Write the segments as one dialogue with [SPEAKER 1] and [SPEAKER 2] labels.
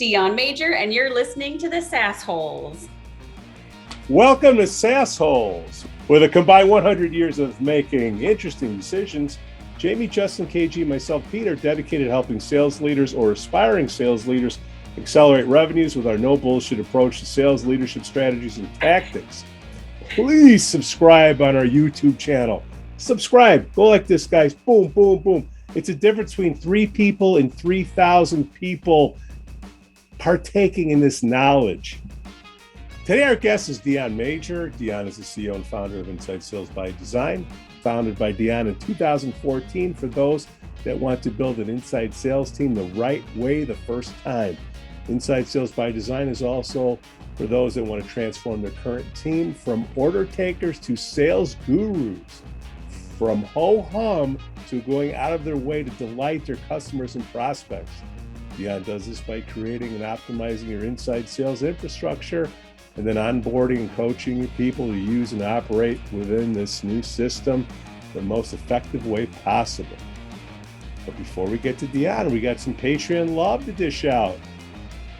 [SPEAKER 1] Dionne Mejer, and you're listening to the Sassholes.
[SPEAKER 2] Welcome to Sassholes. With a combined 100 years of making interesting decisions, Jamie, Justin, KG, and myself, Pete, are dedicated to helping sales leaders or aspiring sales leaders accelerate revenues with our no bullshit approach to sales leadership strategies and tactics. Please subscribe on our YouTube channel. Subscribe. Go like this, guys. Boom, boom, boom. It's a difference between 3 people and 3,000 people partaking in this knowledge. Today, our guest is Dionne Mejer. Dionne is the CEO and founder of Inside Sales by Design, founded by Dionne in 2014 for those that want to build an inside sales team the right way the first time. Inside Sales by Design is also for those that want to transform their current team from order takers to sales gurus, from ho-hum to going out of their way to delight their customers and prospects. Dionne does this by creating and optimizing your inside sales infrastructure and then onboarding and coaching your people to use and operate within this new system the most effective way possible. But before we get to Dionne, we got some Patreon love to dish out.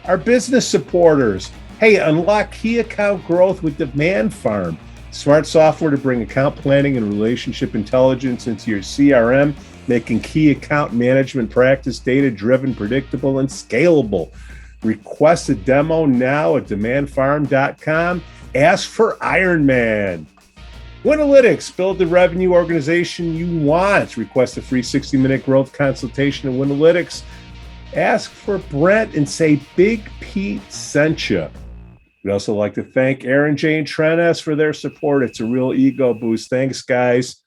[SPEAKER 2] Our business supporters. Hey, unlock key account growth with DemandFarm. Smart software to bring account planning and relationship intelligence into your CRM, making key account management practice data-driven, predictable, and scalable. Request a demo now at DemandFarm.com. Ask for IronMan. Winalytics, build the revenue organization you want. Request a free 60-minute growth consultation at Winalytics. Ask for Brent and say Big Pete sent you. We'd also like to thank Aaron J. and Trent S. for their support. It's a real ego boost. Thanks, guys.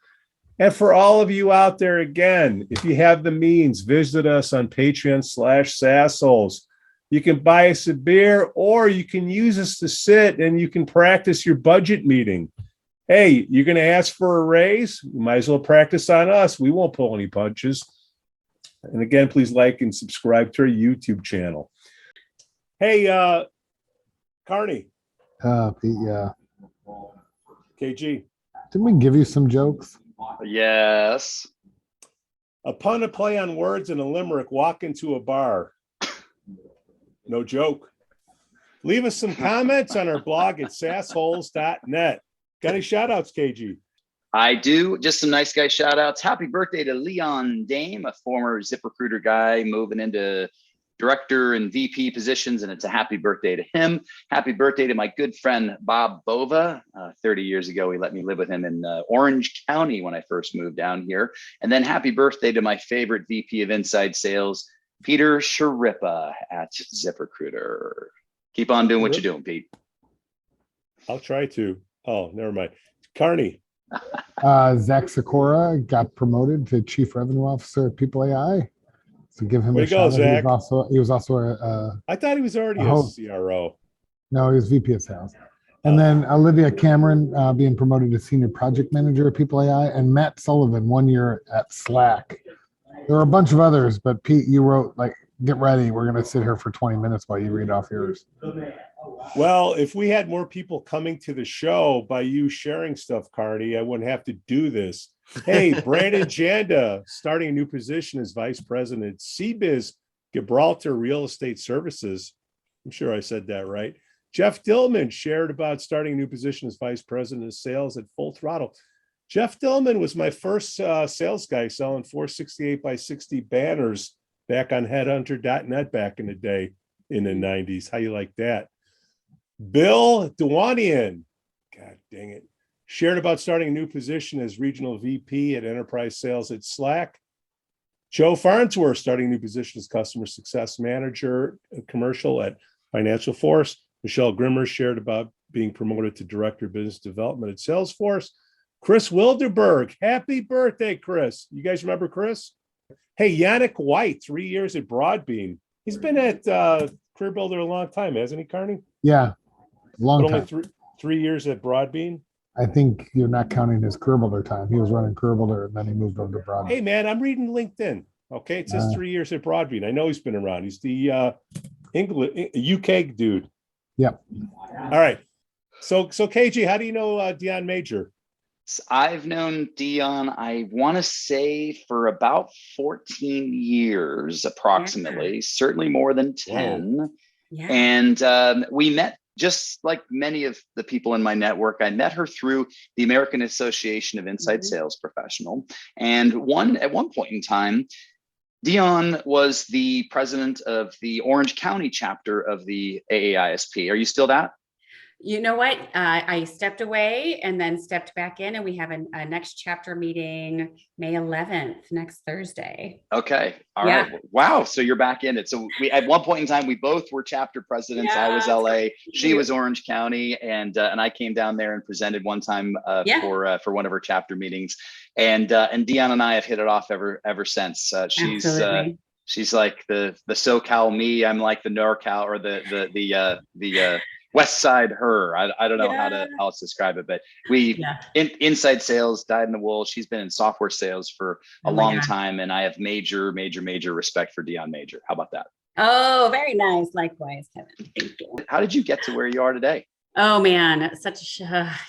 [SPEAKER 2] And for all of you out there, again, if you have the means, visit us on Patreon/Sassholes. You can buy us a beer, or you can use us to sit and you can practice your budget meeting. Hey, you're going to ask for a raise? You might as well practice on us. We won't pull any punches. And again, please like and subscribe to our YouTube channel. Hey, Carney.
[SPEAKER 3] Pete, yeah.
[SPEAKER 2] KG.
[SPEAKER 3] Didn't we give you some jokes?
[SPEAKER 4] Yes.
[SPEAKER 2] A pun, a play on words, and a limerick. Walk into a bar. No joke. Leave us some comments on our blog at sassholes.net. Got any shout outs, KG?
[SPEAKER 4] I do. Just some nice guy shout outs. Happy birthday to Leon Dame, a former ZipRecruiter guy moving into director and VP positions, and it's a happy birthday to him. Happy birthday to my good friend Bob Bova. 30 years ago, he let me live with him in Orange County when I first moved down here. And then happy birthday to my favorite VP of Inside Sales, Peter Sharippa at ZipRecruiter. Keep on doing what you're doing, Pete.
[SPEAKER 2] I'll try to. Oh, never mind. Carney.
[SPEAKER 3] Zach Sikora got promoted to Chief Revenue Officer at People AI. So give him
[SPEAKER 2] Way
[SPEAKER 3] a
[SPEAKER 2] to go,
[SPEAKER 3] shout out. He was also a
[SPEAKER 2] I thought he was already a CRO.
[SPEAKER 3] No, he was VP of Sales. And then Olivia Cameron being promoted to Senior Project Manager at People AI, and Matt Sullivan 1 year at Slack. There were a bunch of others, but Pete, you wrote, get ready. We're going to sit here for 20 minutes while you read off yours.
[SPEAKER 2] Well, if we had more people coming to the show by you sharing stuff, Carney, I wouldn't have to do this. Hey, Brandon Janda, starting a new position as Vice President at CBiz Gibraltar Real Estate Services. I'm sure I said that right. Jeff Dillman shared about starting a new position as Vice President of Sales at Full Throttle. Jeff Dillman was my first sales guy selling 468 by 60 banners back on headhunter.net back in the day in the 90s. How you like that? Bill Dewanian, God dang it, shared about starting a new position as Regional VP at Enterprise Sales at Slack. Joe Farnsworth starting a new position as Customer Success Manager Commercial at Financial Force. Michelle Grimmer shared about being promoted to Director of Business Development at Salesforce. Chris Wilderberg, happy birthday, Chris. You guys remember Chris? Hey, Yannick White, 3 years at Broadbean. He's been at Career Builder a long time, hasn't he, Carney?
[SPEAKER 3] Yeah, long
[SPEAKER 2] but
[SPEAKER 3] time.
[SPEAKER 2] Only 3 years at Broadbean?
[SPEAKER 3] I think you're not counting his Career Builder time. He was running Career Builder, and then he moved over to Broadbean.
[SPEAKER 2] Hey, man, I'm reading LinkedIn. Okay, it says 3 years at Broadbean. I know he's been around. He's the UK dude.
[SPEAKER 3] Yep.
[SPEAKER 2] All right. So KG, how do you know Dionne Mejer?
[SPEAKER 4] I've known Dionne, I want to say for about 14 years, approximately, certainly more than 10.
[SPEAKER 2] Whoa.
[SPEAKER 1] Yeah.
[SPEAKER 4] And we met just like many of the people in my network. I met her through the American Association of Inside Sales Professional. And at one point in time, Dionne was the president of the Orange County chapter of the AAISP. Are you still that?
[SPEAKER 1] You know what? I stepped away and then stepped back in, and we have a next chapter meeting May 11th, next Thursday.
[SPEAKER 4] Okay. All right. Wow. So you're back in it. So we, at one point in time, we both were chapter presidents. I was LA, she was Orange County, and I came down there and presented one time for one of her chapter meetings. And Dionne and I have hit it off ever since. She's like the SoCal me. I'm like the NorCal or the West Side her. I don't know how to describe it, but inside sales, dyed in the wool. She's been in software sales for a long time, and I have major respect for Dionne Mejer. How about that?
[SPEAKER 1] Oh, very nice. Likewise, Kevin. Thank you.
[SPEAKER 4] How did you get to where you are today?
[SPEAKER 1] Oh man,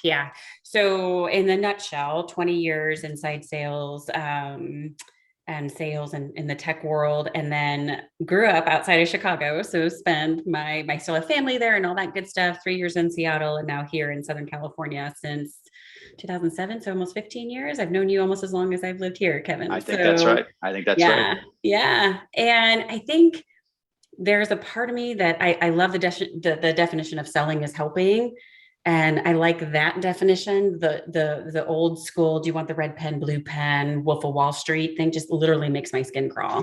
[SPEAKER 1] yeah. So in a nutshell, 20 years inside sales, and sales in the tech world, and then grew up outside of Chicago. So spent my still have family there and all that good stuff. 3 years in Seattle, and now here in Southern California since 2007. So almost 15 years. I've known you almost as long as I've lived here, Kevin.
[SPEAKER 4] I think that's right. Right.
[SPEAKER 1] Yeah. And I think there's a part of me that I love the definition of selling is helping. And I like that definition, the old school, do you want the red pen, blue pen, Wolf of Wall Street thing just literally makes my skin crawl.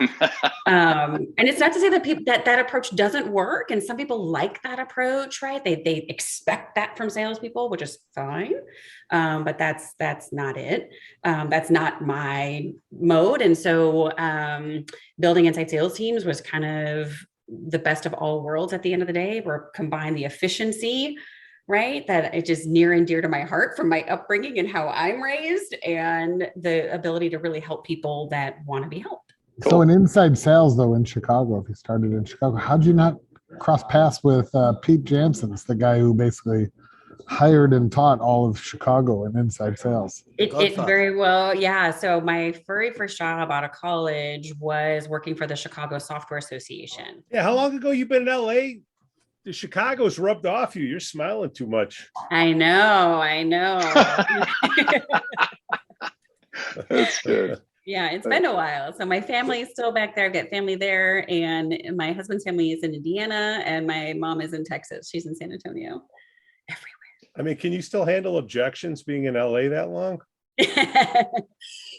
[SPEAKER 1] And it's not to say that that approach doesn't work. And some people like that approach, right? They expect that from salespeople, which is fine. But that's not it. That's not my mode. And so building inside sales teams was kind of the best of all worlds at the end of the day, where combine the efficiency, right? That it's just near and dear to my heart from my upbringing and how I'm raised, and the ability to really help people that want to be helped.
[SPEAKER 3] Cool. So in inside sales though, in Chicago, if you started in Chicago, how'd you not cross paths with Pete Jansons, the guy who basically hired and taught all of Chicago in inside sales?
[SPEAKER 1] It very well, yeah. So my very first job out of college was working for the Chicago Software Association.
[SPEAKER 2] Yeah, how long ago you been in LA? The Chicago's rubbed off you. You're smiling too much.
[SPEAKER 1] I know.
[SPEAKER 4] That's good.
[SPEAKER 1] Yeah, it's been a while. So my family is still back there. I've got family there, and my husband's family is in Indiana, and my mom is in Texas. She's in San Antonio. Everywhere.
[SPEAKER 2] I mean, can you still handle objections being in LA that long?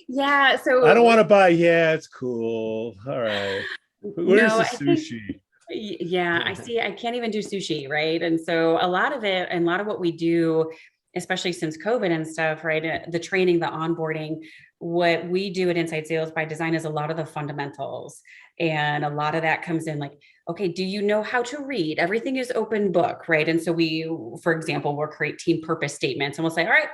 [SPEAKER 1] Yeah. So
[SPEAKER 2] I don't want to buy. Yeah, it's cool. All right. Where's the sushi?
[SPEAKER 1] Yeah, I see. I can't even do sushi, right? And so a lot of it, and a lot of what we do, especially since COVID and stuff, right? The training, the onboarding, what we do at Inside Sales by Design is a lot of the fundamentals. And a lot of that comes in like, okay, do you know how to read? Everything is open book, right? And so we, for example, we'll create team purpose statements, and we'll say, all right,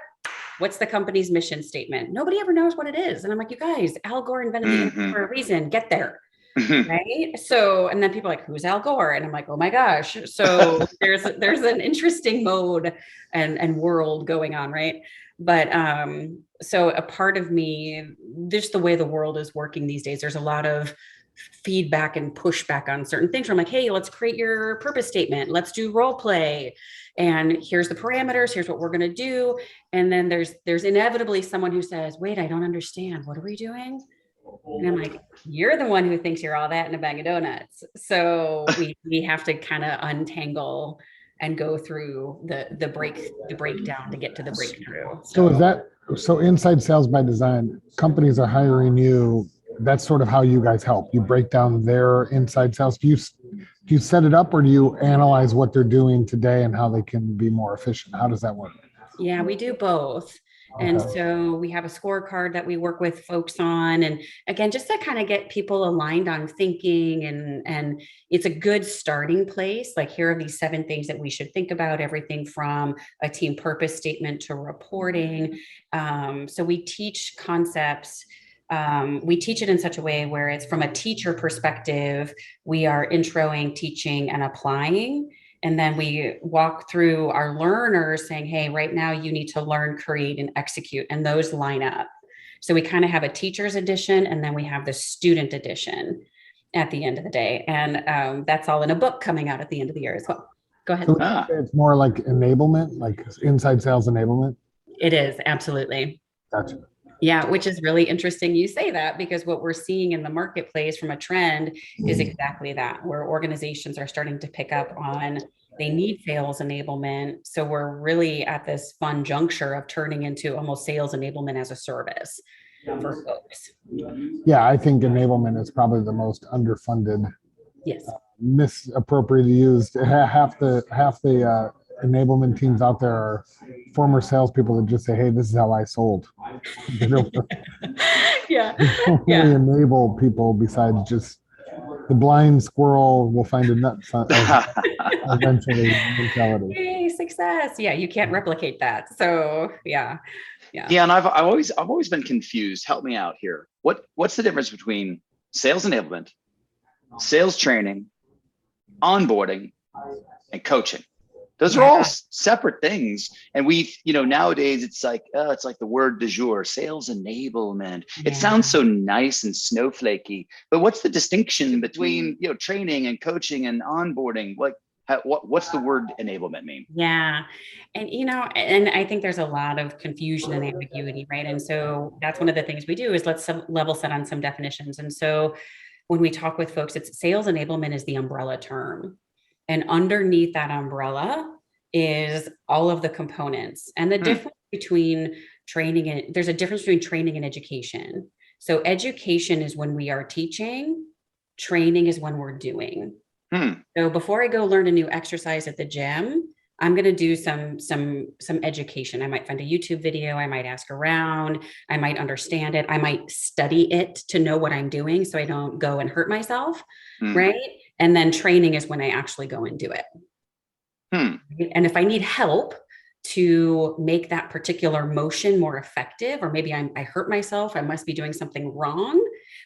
[SPEAKER 1] what's the company's mission statement? Nobody ever knows what it is. And I'm like, you guys, Al Gore invented the internet for a reason. Get there. Right. So, and then people are like, who's Al Gore? And I'm like, oh my gosh. So there's an interesting mode and world going on. Right. But, so a part of me, just the way the world is working these days, there's a lot of feedback and pushback on certain things. Where I'm like, hey, let's create your purpose statement. Let's do role play. And here's the parameters. Here's what we're going to do. And then there's inevitably someone who says, wait, I don't understand. What are we doing? And I'm like, you're the one who thinks you're all that in a bag of donuts. So we have to kind of untangle and go through the breakdown to get to the breakthrough.
[SPEAKER 3] So inside sales by design, companies are hiring you. That's sort of how you guys help. You break down their inside sales. Do you set it up, or do you analyze what they're doing today and how they can be more efficient? How does that work?
[SPEAKER 1] Yeah, we do both. And so we have a scorecard that we work with folks on. And again, just to kind of get people aligned on thinking, and it's a good starting place. Like, here are these 7 things that we should think about, everything from a team purpose statement to reporting. So we teach concepts. We teach it in such a way where it's from a teacher perspective. We are introing, teaching, and applying. And then we walk through our learners saying, hey, right now you need to learn, create, and execute. And those line up. So we kind of have a teacher's edition, and then we have the student edition at the end of the day. And that's all in a book coming out at the end of the year as well. Go ahead.
[SPEAKER 3] So it's more like enablement, like inside sales enablement.
[SPEAKER 1] It is, absolutely.
[SPEAKER 3] Gotcha.
[SPEAKER 1] Yeah, which is really interesting you say that, because what we're seeing in the marketplace from a trend is exactly that, where organizations are starting to pick up on they need sales enablement. So we're really at this fun juncture of turning into almost sales enablement as a service for folks.
[SPEAKER 3] Yeah, I think enablement is probably the most underfunded,
[SPEAKER 1] Yes.
[SPEAKER 3] Misappropriated used. Half the enablement teams out there are former salespeople that just say, "Hey, this is how I sold." They don't
[SPEAKER 1] Yeah.
[SPEAKER 3] really
[SPEAKER 1] Yeah.
[SPEAKER 3] enable people besides just the blind squirrel will find a nut eventually mentality.
[SPEAKER 1] Hey, success. Yeah, you can't replicate that. So yeah.
[SPEAKER 4] Yeah, and I've always been confused. Help me out here. What's the difference between sales enablement, sales training, onboarding, and coaching? Those are all separate things. And nowadays it's like the word du jour, sales enablement. It sounds so nice and snowflakey, but what's the distinction between, training and coaching and onboarding? What's the word enablement mean?
[SPEAKER 1] Yeah. And, and I think there's a lot of confusion and ambiguity, right? And so that's one of the things we do is let's level set on some definitions. And so when we talk with folks, it's sales enablement is the umbrella term. And underneath that umbrella is all of the components and the difference between there's a difference between training and education. So education is when we are teaching, training is when we're doing. So before I go learn a new exercise at the gym, I'm going to do some education. I might find a YouTube video. I might ask around. I might understand it. I might study it to know what I'm doing so I don't go and hurt myself. Right. And then training is when I actually go and do it. And if I need help to make that particular motion more effective, or maybe I hurt myself, I must be doing something wrong,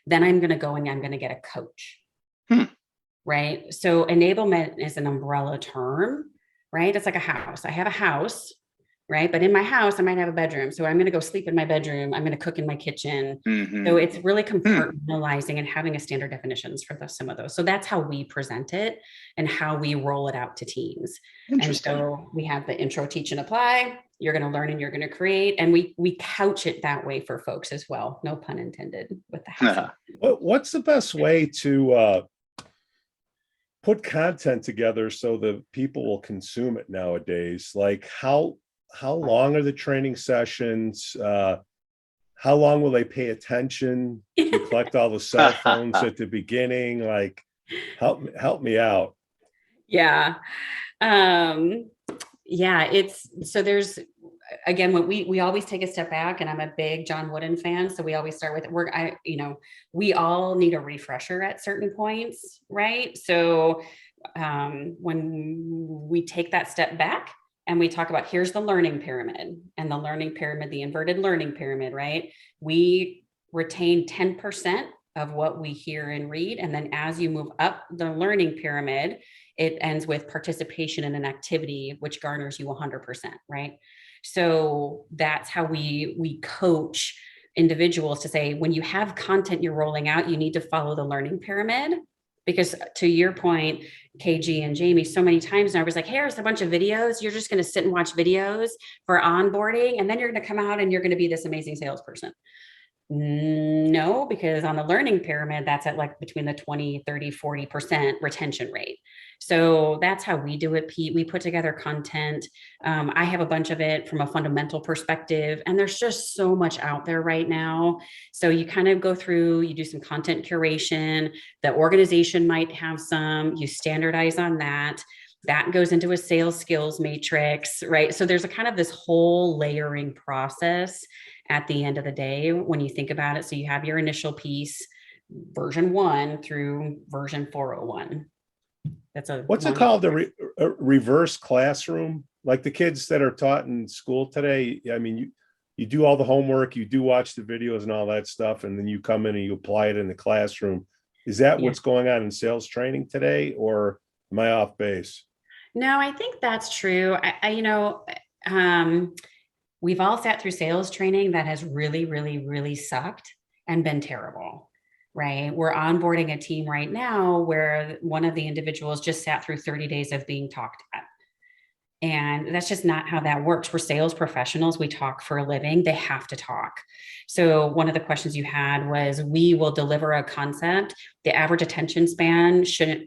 [SPEAKER 1] then I'm going to go and I'm going to get a coach. Right. So enablement is an umbrella term, right? It's like a house. I have a house, right? But in my house, I might have a bedroom. So I'm going to go sleep in my bedroom. I'm going to cook in my kitchen. So it's really compartmentalizing and having a standard definitions for some of those. So that's how we present it and how we roll it out to teams. And so we have the intro, teach, and apply. You're going to learn and you're going to create. And we couch it that way for folks as well. No pun intended with the house.
[SPEAKER 2] What's the best way to put content together so the people will consume it nowadays? Like how long are the training sessions? How long will they pay attention? You collect all the cell phones at the beginning. Like help me out.
[SPEAKER 1] Yeah. There's, again, what we always take a step back, and I'm a big John Wooden fan. So we always start with we all need a refresher at certain points. Right. So when we take that step back and we talk about, here's the learning pyramid, and the learning pyramid, the inverted learning pyramid, right? We retain 10% of what we hear and read. And then as you move up the learning pyramid, it ends with participation in an activity, which garners you 100%, right? So that's how we coach individuals to say, when you have content you're rolling out, you need to follow the learning pyramid. Because to your point, KG and Jamie, so many times now I was like, here's a bunch of videos. You're just going to sit and watch videos for onboarding, and then you're going to come out and you're going to be this amazing salesperson. No, because on the learning pyramid, that's at like between the 20, 30, 40% retention rate. So that's how we do it, Pete. We put together content. I have a bunch of it from a fundamental perspective, and there's just so much out there right now. So you kind of go through, you do some content curation. The organization might have some, you standardize on that. That goes into a sales skills matrix, right? So there's a kind of this whole layering process at the end of the day when you think about it. So you have your initial piece, version 1 through version 401.
[SPEAKER 2] What's it called? A reverse classroom? Like the kids that are taught in school today. I mean, you do all the homework, you do watch the videos and all that stuff, and then you come in and you apply it in the classroom. Is that what's going on in sales training today, or am I off base?
[SPEAKER 1] No, I think that's true. We've all sat through sales training that has really, really, really sucked and been terrible, right? We're onboarding a team right now where one of the individuals just sat through 30 days of being talked at. And that's just not how that works. We're sales professionals. We talk for a living. They have to talk. So one of the questions you had was, we will deliver a concept. The average attention span shouldn't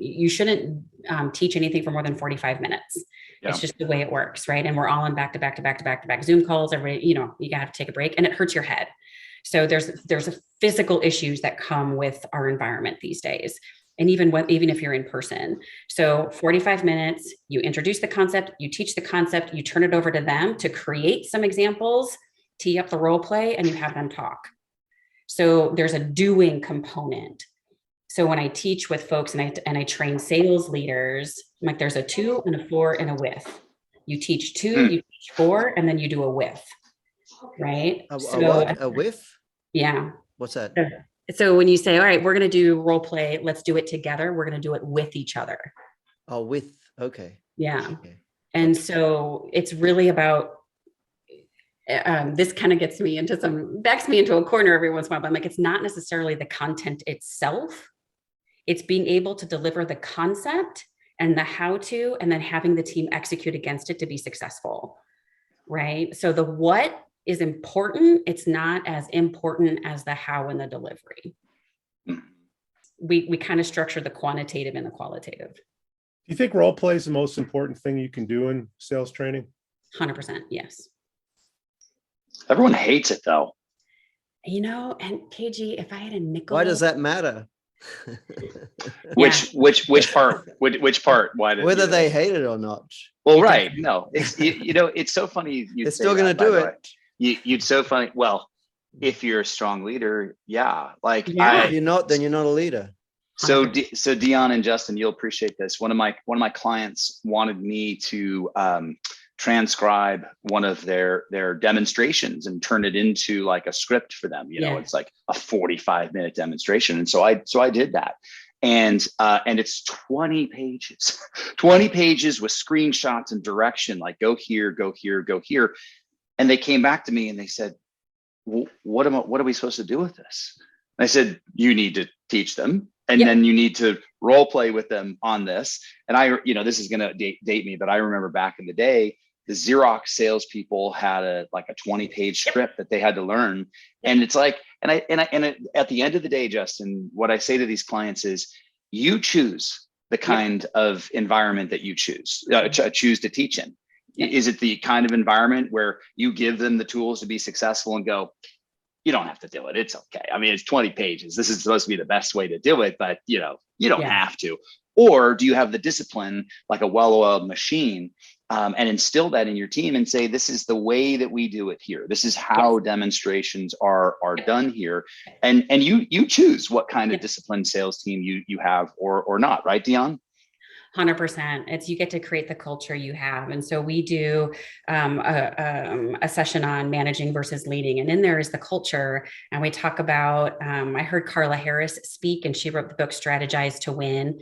[SPEAKER 1] teach anything for more than 45 minutes.
[SPEAKER 4] Yeah.
[SPEAKER 1] It's just the way it works, right? And we're all in back to back to back to back to back Zoom calls. You gotta take a break, and it hurts your head. So there's physical issues that come with our environment these days. And even if you're in person. So 45 minutes, you introduce the concept, you teach the concept, you turn it over to them to create some examples, tee up the role play, and you have them talk. So there's a doing component. So when I teach with folks and I train sales leaders, I'm like, there's a to and a for and a with. You teach to, you teach for, and then you do a with, right?
[SPEAKER 5] A with?
[SPEAKER 1] Yeah.
[SPEAKER 5] What's that?
[SPEAKER 1] So when you say, all right, we're going to do role play, let's do it together. We're going to do it with each other.
[SPEAKER 5] Oh, with, okay.
[SPEAKER 1] Yeah.
[SPEAKER 5] Okay.
[SPEAKER 1] And so it's really about, this kind of backs me into a corner every once in a while, but I'm like, it's not necessarily the content itself. It's being able to deliver the concept and the how to, and then having the team execute against it to be successful. Right. So the what is important. It's not as important as the how and the delivery. We kind of structure the quantitative and the qualitative.
[SPEAKER 2] Do you think role play is the most important thing you can do in sales training?
[SPEAKER 1] 100%. Yes.
[SPEAKER 4] Everyone hates it though.
[SPEAKER 1] And KG, if I had a nickel.
[SPEAKER 5] Why does that matter?
[SPEAKER 4] Which part? Which part? Why?
[SPEAKER 5] Whether they hate it or not.
[SPEAKER 4] Well, right. No, it's it's so funny.
[SPEAKER 5] They're still going to do it.
[SPEAKER 4] You'd so funny. Well, if you're a strong leader, yeah. Like
[SPEAKER 5] if you're not, then you're not a leader.
[SPEAKER 4] So Dionne and Justin, you'll appreciate this. One of my clients wanted me to transcribe one of their demonstrations and turn it into like a script for them. It's like a 45-minute demonstration, and so I did that. And it's 20 pages, 20 pages with screenshots and direction, like go here, go here, go here. And they came back to me and they said, what are we supposed to do with this? And I said, you need to teach them. And then you need to role play with them on this. And this is going to date me, but I remember back in the day, the Xerox salespeople had a 20-page script that they had to learn. And it's like, and at the end of the day, Justin, what I say to these clients is, you choose the kind of environment that you choose to teach in. Is it the kind of environment where you give them the tools to be successful and go, you don't have to do it. It's okay. I mean, it's 20 pages. This is supposed to be the best way to do it, but you don't have to. Or do you have the discipline like a well-oiled machine and instill that in your team and say, this is the way that we do it here. This is how demonstrations are done here. And you choose what kind of disciplined sales team you have or not, right, Dionne?
[SPEAKER 1] 100%. It's, you get to create the culture you have. And so we do a session on managing versus leading. And in there is the culture. And we talk about, I heard Carla Harris speak, and she wrote the book Strategize to Win,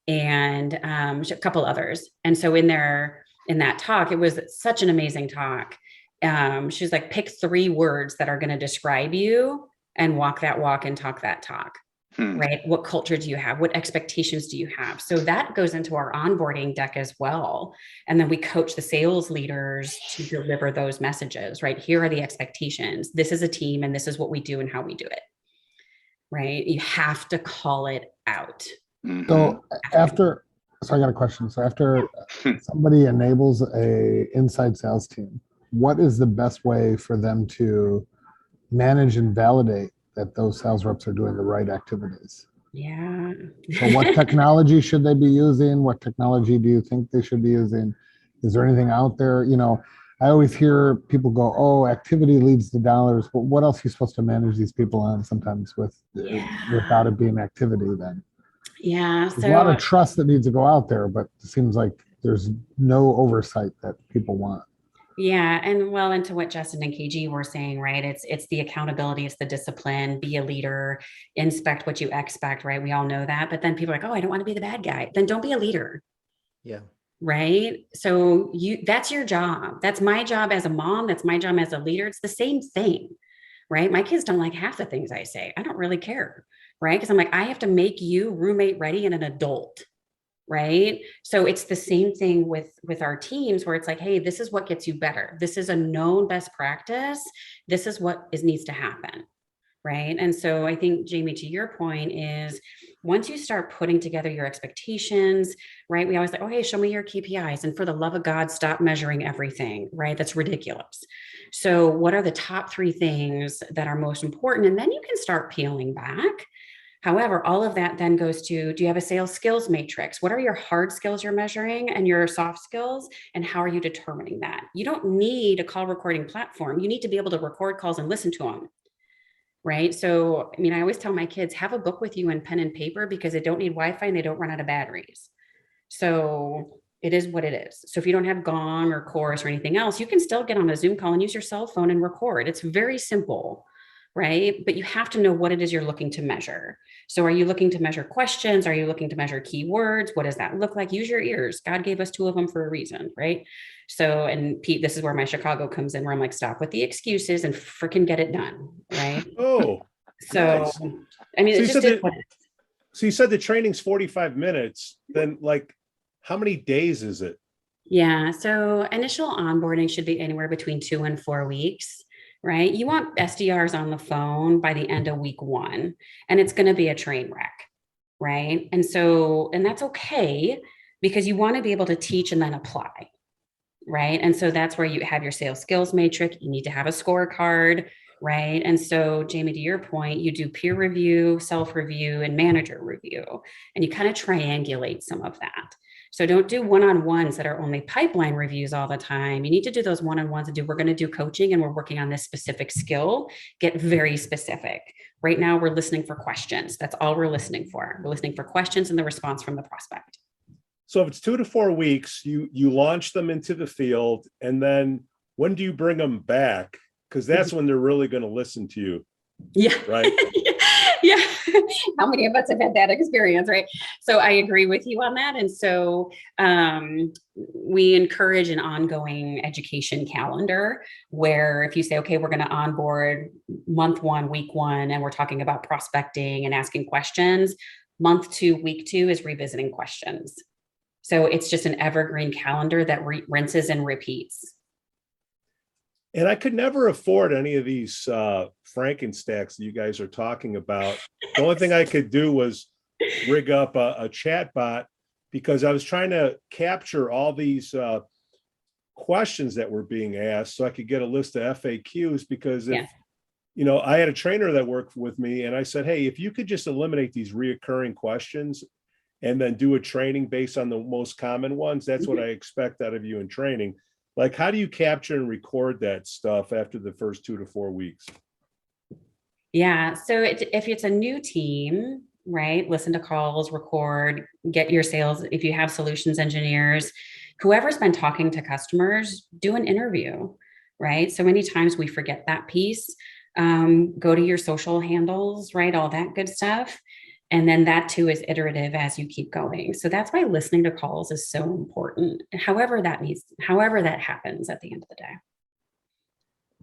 [SPEAKER 1] and a couple others. And so in that talk, it was such an amazing talk. She was like, pick 3 words that are going to describe you and walk that walk and talk that talk. Right? What culture do you have? What expectations do you have? So that goes into our onboarding deck as well. And then we coach the sales leaders to deliver those messages, right? Here are the expectations. This is a team, and this is what we do and how we do it. Right? You have to call it out.
[SPEAKER 3] So I got a question. So after somebody enables a inside sales team, what is the best way for them to manage and validate that those sales reps are doing the right activities?
[SPEAKER 1] Yeah.
[SPEAKER 3] So what technology should they be using? What technology do you think they should be using? Is there anything out there? I always hear people go, oh, activity leads to dollars, but what else are you supposed to manage these people on sometimes without it being activity then?
[SPEAKER 1] Yeah.
[SPEAKER 3] There's a lot of trust that needs to go out there, but it seems like there's no oversight that people want.
[SPEAKER 1] Yeah. And to what Justin and KG were saying, right? It's the accountability, it's the discipline, be a leader, inspect what you expect, right? We all know that. But then people are like, oh, I don't want to be the bad guy. Then don't be a leader.
[SPEAKER 5] Yeah.
[SPEAKER 1] right? So that's your job. That's my job as a mom. That's my job as a leader. It's the same thing, right? My kids don't like half the things I say. I don't really care, right? Because I'm like, I have to make you roommate ready and an adult, right? So it's the same thing with our teams where it's like, hey, this is what gets you better. This is a known best practice. This is what needs to happen, right? And so I think, Jamie, to your point is once you start putting together your expectations, right? We always like, oh, hey, show me your KPIs. And for the love of God, stop measuring everything, right? That's ridiculous. So what are the top 3 things that are most important? And then you can start peeling back. However, all of that then goes to, do you have a sales skills matrix? What are your hard skills you're measuring and your soft skills? And how are you determining that? You don't need a call recording platform. You need to be able to record calls and listen to them, right? So, I mean, I always tell my kids, have a book with you and pen and paper because they don't need Wi-Fi and they don't run out of batteries. So it is what it is. So if you don't have Gong or Chorus or anything else, you can still get on a Zoom call and use your cell phone and record. It's very simple, right? But you have to know what it is you're looking to measure. So are you looking to measure questions? Are you looking to measure keywords? What does that look like? Use your ears. God gave us 2 of them for a reason, right? So, and Pete, this is where my Chicago comes in, where I'm like, stop with the excuses and freaking get it done, right?
[SPEAKER 2] Oh,
[SPEAKER 1] So,
[SPEAKER 2] nice.
[SPEAKER 1] I mean,
[SPEAKER 2] So
[SPEAKER 1] it
[SPEAKER 2] you
[SPEAKER 1] just
[SPEAKER 2] said
[SPEAKER 1] is
[SPEAKER 2] that,
[SPEAKER 1] what it is.
[SPEAKER 2] so you said the training's 45 minutes. Then like, how many days is it?
[SPEAKER 1] Yeah. So initial onboarding should be anywhere between 2 and 4 weeks, right? You want SDRs on the phone by the end of week 1, and it's going to be a train wreck, right? And so, and that's okay because you want to be able to teach and then apply, right? And so that's where you have your sales skills matrix. You need to have a scorecard, right? And so, Jamie, to your point, you do peer review, self review, and manager review, and you kind of triangulate some of that. So don't do one-on-ones that are only pipeline reviews all the time. You need to do those one-on-ones and we're going to do coaching and we're working on this specific skill. Get very specific. Right now, we're listening for questions. That's all we're listening for. We're listening for questions and the response from the prospect.
[SPEAKER 2] So if it's 2 to 4 weeks, you launch them into the field, and then when do you bring them back? Because that's when they're really going to listen to you.
[SPEAKER 1] Yeah.
[SPEAKER 2] Right.
[SPEAKER 1] Yeah. How many of us have had that experience, right? So I agree with you on that. And so we encourage an ongoing education calendar where if you say, okay, we're going to onboard month 1, week 1, and we're talking about prospecting and asking questions, month 2, week 2 is revisiting questions. So it's just an evergreen calendar that rinses and repeats.
[SPEAKER 2] And I could never afford any of these Frankenstacks that you guys are talking about. The only thing I could do was rig up a chat bot because I was trying to capture all these questions that were being asked so I could get a list of FAQs. Because if, I had a trainer that worked with me and I said, hey, if you could just eliminate these reoccurring questions and then do a training based on the most common ones, that's what I expect out of you in training. Like, how do you capture and record that stuff after the first 2 to 4 weeks?
[SPEAKER 1] Yeah. So if it's a new team, right, listen to calls, record, get your sales. If you have solutions engineers, whoever's been talking to customers, do an interview, right? So many times we forget that piece. Go to your social handles, right? All that good stuff. And then that too is iterative as you keep going. So that's why listening to calls is so important. However that happens at the end of the day.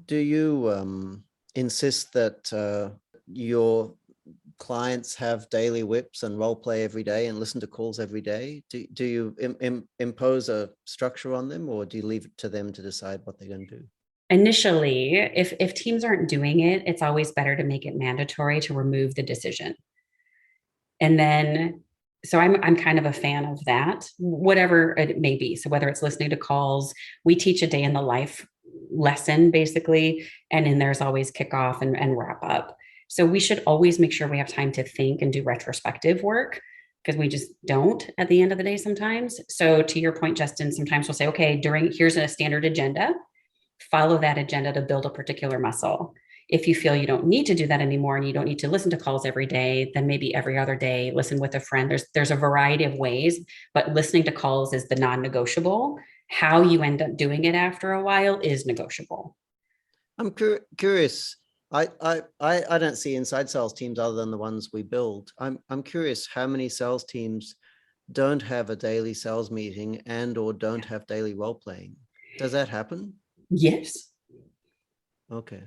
[SPEAKER 5] Do you insist that your clients have daily whips and role play every day and listen to calls every day? Do you impose a structure on them, or do you leave it to them to decide what they're going to do?
[SPEAKER 1] Initially, if teams aren't doing it, it's always better to make it mandatory to remove the decision. And then, so I'm kind of a fan of that, whatever it may be. So whether it's listening to calls, we teach a day in the life lesson basically, and then there's always kickoff and wrap up. So we should always make sure we have time to think and do retrospective work because we just don't at the end of the day sometimes. So to your point, Justin, sometimes we'll say, okay, here's a standard agenda, follow that agenda to build a particular muscle. If you feel you don't need to do that anymore and you don't need to listen to calls every day, then maybe every other day, listen with a friend. There's a variety of ways, but listening to calls is the non-negotiable. How you end up doing it after a while is negotiable.
[SPEAKER 5] I'm curious. I don't see inside sales teams other than the ones we build. I'm curious how many sales teams don't have a daily sales meeting and or don't have daily role playing. Does that happen?
[SPEAKER 1] Yes.
[SPEAKER 5] Okay.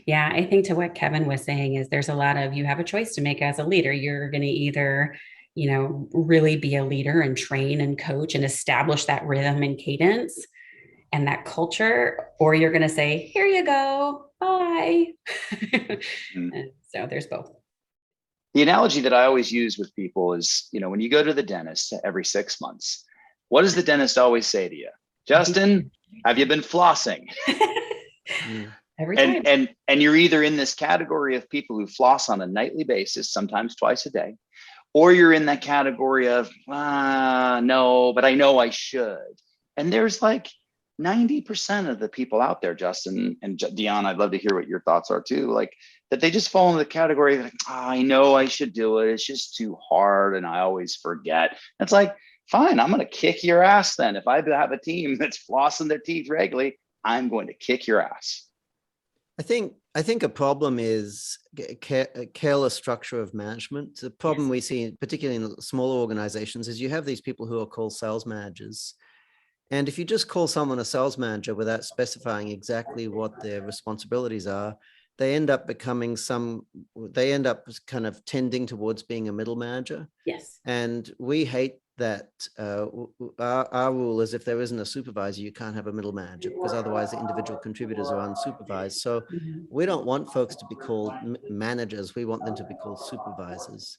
[SPEAKER 1] Yeah, I think to what Kevin was saying is there's a lot of, you have a choice to make as a leader. You're going to either, really be a leader and train and coach and establish that rhythm and cadence and that culture, or you're going to say, here you go, bye. And so there's both.
[SPEAKER 4] The analogy that I always use with people is, when you go to the dentist every 6 months, what does the dentist always say to you? Justin, have you been flossing?
[SPEAKER 1] Every time.
[SPEAKER 4] And you're either in this category of people who floss on a nightly basis, sometimes twice a day, or you're in that category of, no, but I know I should. And there's like 90% of the people out there, Justin and Dionne, I'd love to hear what your thoughts are too, like that they just fall into the category of, I know I should do it. It's just too hard and I always forget. It's like, fine, I'm going to kick your ass then. If I have a team that's flossing their teeth regularly, I'm going to kick your ass.
[SPEAKER 5] I think a problem is careless structure of management. The problem we see, particularly in smaller organizations, is you have these people who are called sales managers. And if you just call someone a sales manager without specifying exactly what their responsibilities are, they end up kind of tending towards being a middle manager.
[SPEAKER 1] Yes.
[SPEAKER 5] And we hate that. Our rule is if there isn't a supervisor, you can't have a middle manager, because otherwise the individual contributors are unsupervised. So we don't want folks to be called managers. We want them to be called supervisors.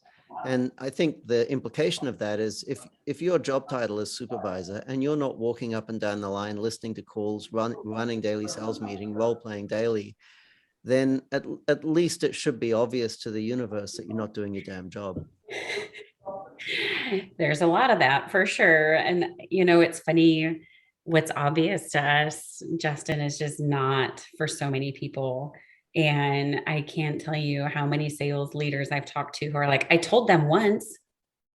[SPEAKER 5] And I think the implication of that is if your job title is supervisor and you're not walking up and down the line, listening to calls, running daily sales meeting, role playing daily, then at least it should be obvious to the universe that you're not doing your damn job.
[SPEAKER 1] There's a lot of that for sure. And, it's funny, what's obvious to us, Justin, is just not for so many people. And I can't tell you how many sales leaders I've talked to who are like, I told them once,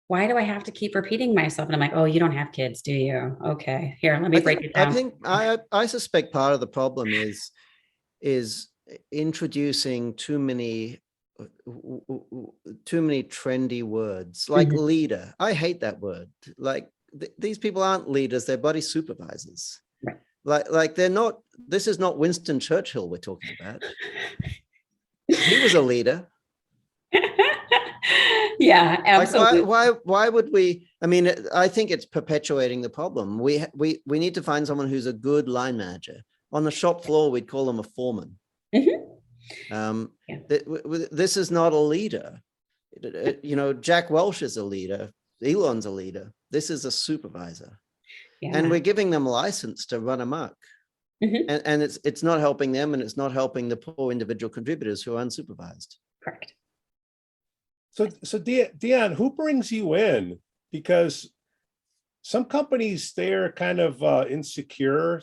[SPEAKER 1] why do I have to keep repeating myself? And I'm like, oh, you don't have kids, do you? Okay, here, let me break it down.
[SPEAKER 5] I suspect part of the problem is introducing too many trendy words like leader. I hate that word. Like these people aren't leaders, they're bloody supervisors.
[SPEAKER 1] Right.
[SPEAKER 5] Like they're not, this is not Winston Churchill we're talking about. He was a leader.
[SPEAKER 1] Yeah, absolutely.
[SPEAKER 5] Like why would we? I mean, I think it's perpetuating the problem. We need to find someone who's a good line manager. On the shop floor, we'd call them a foreman. This is not a leader. Jack Welch is a leader. Elon's a leader. This is a supervisor. Yeah. And we're giving them a license to run amok. And it's not helping them, and it's not helping the poor individual contributors who are unsupervised.
[SPEAKER 1] Correct.
[SPEAKER 2] So Dionne, who brings you in? Because some companies, they're kind of insecure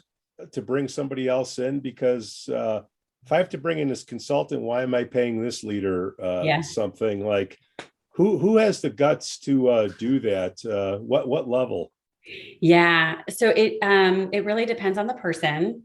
[SPEAKER 2] to bring somebody else in, because if I have to bring in this consultant, why am I paying this leader something? Like who has the guts to do that? What level?
[SPEAKER 1] Yeah, so it really depends on the person,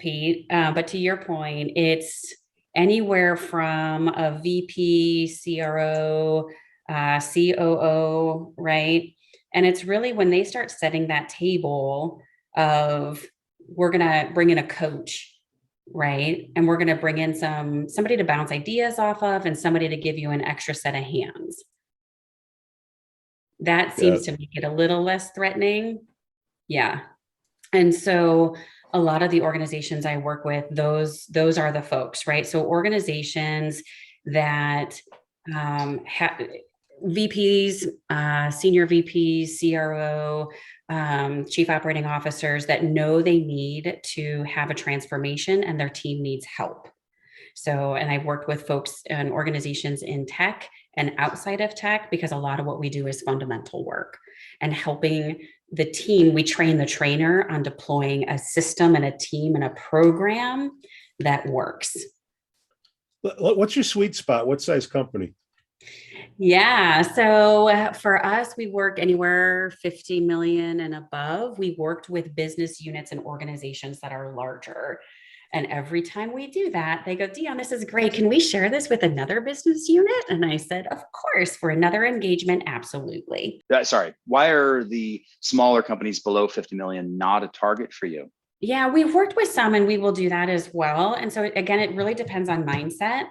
[SPEAKER 1] Pete. But to your point, it's anywhere from a VP, CRO, COO, right? And it's really when they start setting that table of, we're gonna bring in a coach, right? And we're gonna bring in somebody to bounce ideas off of and somebody to give you an extra set of hands. That seems to make it a little less threatening. Yeah. And so a lot of the organizations I work with, those are the folks, right? So organizations that have VPs, senior VPs, CRO, chief operating officers that know they need to have a transformation and their team needs help. So, and I've worked with folks and organizations in tech and outside of tech, because a lot of what we do is fundamental work and helping the team. We train the trainer on deploying a system and a team and a program that works.
[SPEAKER 2] What's your sweet spot? What size company?
[SPEAKER 1] Yeah. So for us, we work anywhere 50 million and above. We worked with business units and organizations that are larger. And every time we do that, they go, Dionne, this is great. Can we share this with another business unit? And I said, of course, for another engagement, absolutely.
[SPEAKER 4] Sorry, why are the smaller companies below 50 million not a target for you?
[SPEAKER 1] Yeah, we've worked with some and we will do that as well. And so again, it really depends on mindset.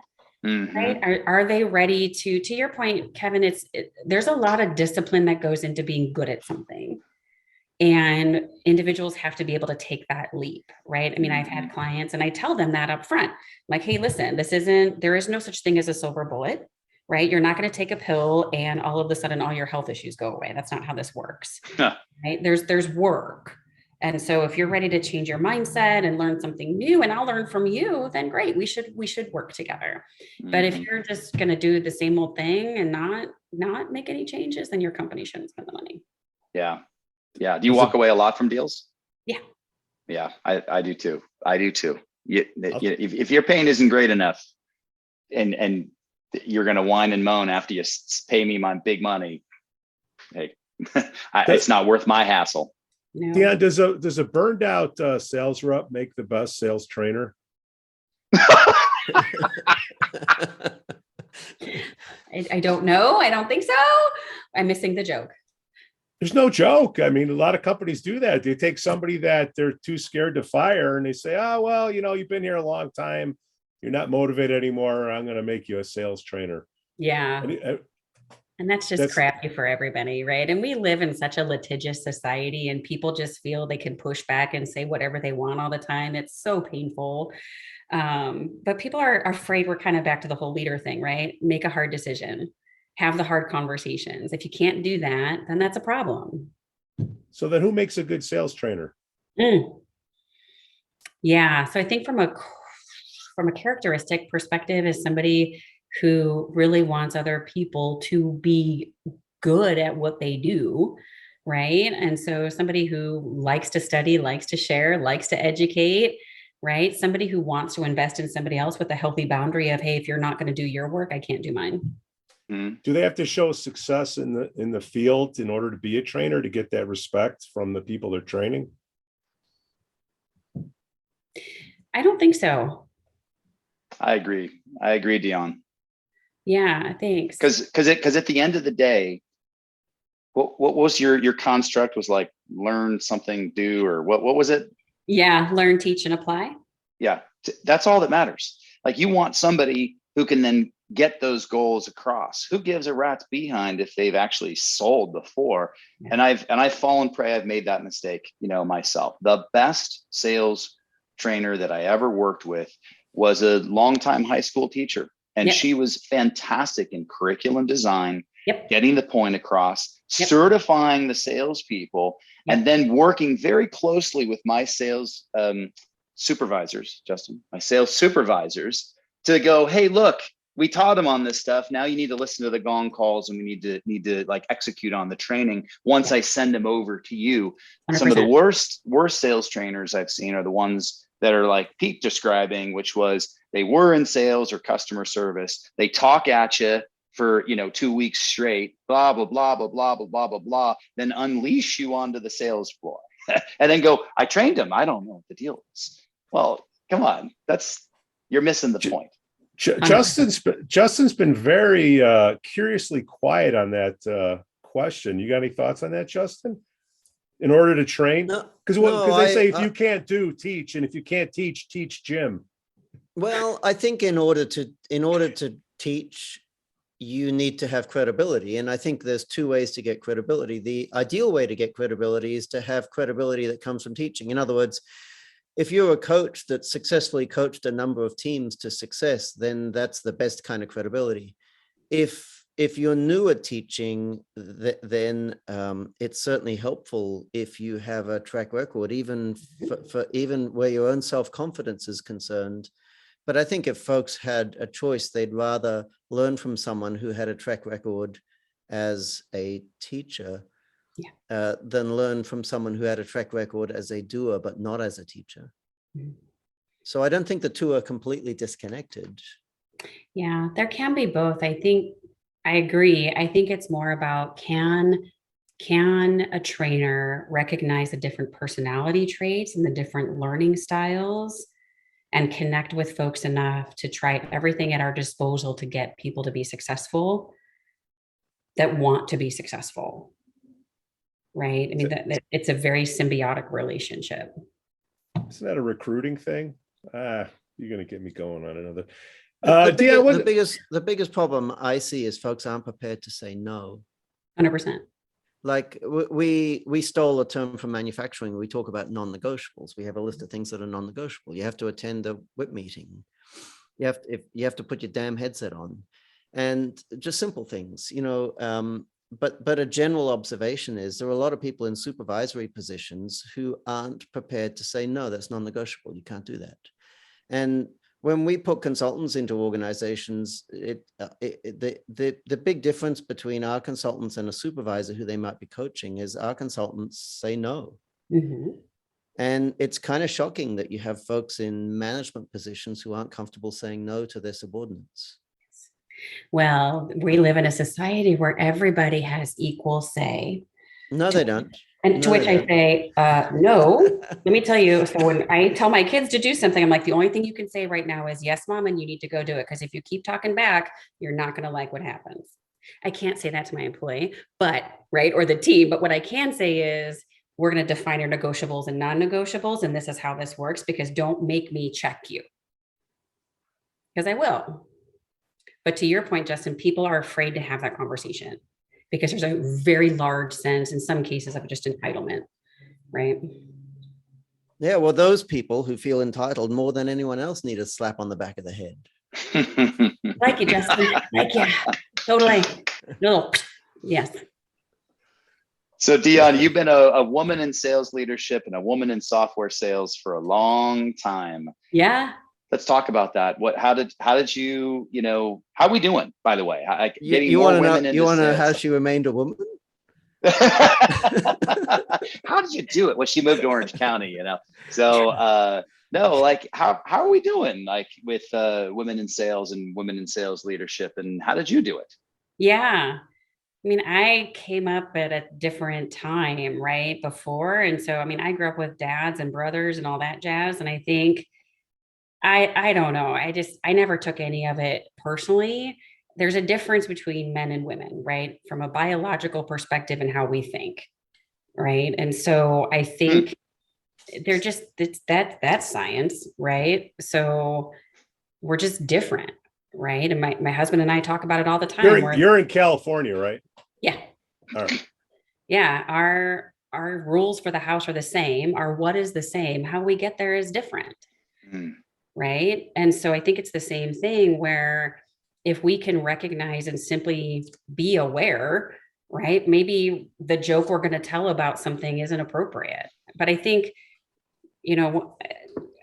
[SPEAKER 1] Right? Are they ready to your point, Kevin, there's a lot of discipline that goes into being good at something. And individuals have to be able to take that leap, right? I mean, I've had clients and I tell them that up front, like, hey, listen, there is no such thing as a silver bullet, right? You're not going to take a pill and all of a sudden all your health issues go away. That's not how this works, right? There's work. And so if you're ready to change your mindset and learn something new, and I'll learn from you, then great, we should work together. But if you're just going to do the same old thing and not make any changes, then your company shouldn't spend the money.
[SPEAKER 4] Yeah. Yeah. Do you walk away a lot from deals?
[SPEAKER 1] Yeah.
[SPEAKER 4] Yeah, I do too. I do too. If your pain isn't great enough and you're going to whine and moan after you pay me my big money, hey, it's not worth my hassle.
[SPEAKER 1] No.
[SPEAKER 2] Dionne, does a burned out sales rep make the best sales trainer?
[SPEAKER 1] I don't know. I don't think so. I'm missing the joke.
[SPEAKER 2] There's no joke. I mean, a lot of companies do that. They take somebody that they're too scared to fire and they say, oh, well, you've been here a long time. You're not motivated anymore. I'm going to make you a sales trainer.
[SPEAKER 1] Yeah. And that's crappy for everybody, right? And we live in such a litigious society and people just feel they can push back and say whatever they want all the time. It's so painful. But people are afraid we're kind of back to the whole leader thing, right? Make a hard decision, have the hard conversations. If you can't do that, then that's a problem.
[SPEAKER 2] So then who makes a good sales trainer?
[SPEAKER 1] Yeah. So I think from a characteristic perspective is somebody who really wants other people to be good at what they do, right? And so somebody who likes to study, likes to share, likes to educate, right? Somebody who wants to invest in somebody else with a healthy boundary of, hey, if you're not going to do your work, I can't do mine.
[SPEAKER 2] Do they have to show success in the field in order to be a trainer, to get that respect from the people they're training?
[SPEAKER 1] I don't think so.
[SPEAKER 4] I agree, Dionne.
[SPEAKER 1] Yeah, thanks.
[SPEAKER 4] Because at the end of the day, what was your construct was like, learn something, do, or what was it?
[SPEAKER 1] Yeah, learn, teach, and apply.
[SPEAKER 4] Yeah, that's all that matters. Like, you want somebody who can then get those goals across. Who gives a rat's behind if they've actually sold before? Yeah. And I've fallen prey. I've made that mistake, myself. The best sales trainer that I ever worked with was a longtime high school teacher. And she was fantastic in curriculum design, getting the point across, certifying the salespeople, and then working very closely with my sales supervisors, Justin, my sales supervisors, to go, hey, look, we taught them on this stuff. Now you need to listen to the gong calls, and we need to like execute on the training once I send them over to you. 100%. Some of the worst sales trainers I've seen are the ones that are like Pete describing, which was they were in sales or customer service. They talk at you for 2 weeks straight, blah, blah, blah, blah, blah, blah, blah, blah, blah, then unleash you onto the sales floor and then go, I trained him. I don't know what the deal is. Well, come on, you're missing the point.
[SPEAKER 2] Justin's been very curiously quiet on that question. You got any thoughts on that, Justin? In order to train, because they say if you can't do, teach, and if you can't teach, Jim.
[SPEAKER 5] Well, I think in order to teach, you need to have credibility, and I think there's two ways to get credibility. The ideal way to get credibility is to have credibility that comes from teaching. In other words, if you're a coach that successfully coached a number of teams to success, then that's the best kind of credibility. If you're new at teaching, then it's certainly helpful if you have a track record, even for even where your own self-confidence is concerned. But I think if folks had a choice, they'd rather learn from someone who had a track record as a teacher than learn from someone who had a track record as a doer, but not as a teacher. So I don't think the two are completely disconnected.
[SPEAKER 1] Yeah, there can be both. I agree. I think it's more about can a trainer recognize the different personality traits and the different learning styles and connect with folks enough to try everything at our disposal to get people to be successful that want to be successful. Right? I mean, that it's a very symbiotic relationship.
[SPEAKER 2] Isn't that a recruiting thing? You're going to get me going on another.
[SPEAKER 5] The biggest problem I see is folks aren't prepared to say no.
[SPEAKER 1] 100%.
[SPEAKER 5] Like we stole a term from manufacturing. We talk about non-negotiables. We have a list of things that are non-negotiable. You have to attend a whip meeting. You have to put your damn headset on, and just simple things, you know. But a general observation is there are a lot of people in supervisory positions who aren't prepared to say no. That's non-negotiable. You can't do that. And when we put consultants into organizations, the big difference between our consultants and a supervisor who they might be coaching is our consultants say no.
[SPEAKER 1] Mm-hmm.
[SPEAKER 5] And it's kind of shocking that you have folks in management positions who aren't comfortable saying no to their subordinates.
[SPEAKER 1] Well, we live in a society where everybody has equal say.
[SPEAKER 5] No, they don't.
[SPEAKER 1] And to which I say, no, let me tell you. So when I tell my kids to do something, I'm like, the only thing you can say right now is yes, mom, and you need to go do it. Because if you keep talking back, you're not going to like what happens. I can't say that to my employee, but right, or the team. But what I can say is we're going to define our negotiables and non-negotiables. And this is how this works, because don't make me check you. Because I will. But to your point, Justin, people are afraid to have that conversation, because there's a very large sense, in some cases, of just entitlement, right?
[SPEAKER 5] Yeah, well, those people who feel entitled more than anyone else need a slap on the back of the head.
[SPEAKER 1] Like you, Justin. Like you. Totally. No. Yes.
[SPEAKER 4] So Dionne, you've been a woman in sales leadership and a woman in software sales for a long time.
[SPEAKER 1] Yeah.
[SPEAKER 4] Let's talk about that. How did you, how are we doing, by the way?
[SPEAKER 5] You want to know how she remained a woman?
[SPEAKER 4] How did you do it? Well, she moved to Orange County, So no, like how are we doing, like with women in sales and women in sales leadership, and how did you do it?
[SPEAKER 1] Yeah. I mean, I came up at a different time, right? Before. And so, I mean, I grew up with dads and brothers and all that jazz. And I think I don't know. I never took any of it personally. There's a difference between men and women, right? From a biological perspective and how we think, right? And so I think they're just, that's science, right? So we're just different, right? And my husband and I talk about it all the time.
[SPEAKER 2] You're in California, right?
[SPEAKER 1] Yeah.
[SPEAKER 2] All right.
[SPEAKER 1] Yeah. Our rules for the house are the same. Our what is the same. How we get there is different. Right. And so I think it's the same thing, where if we can recognize and simply be aware, right, maybe the joke we're going to tell about something isn't appropriate. But I think,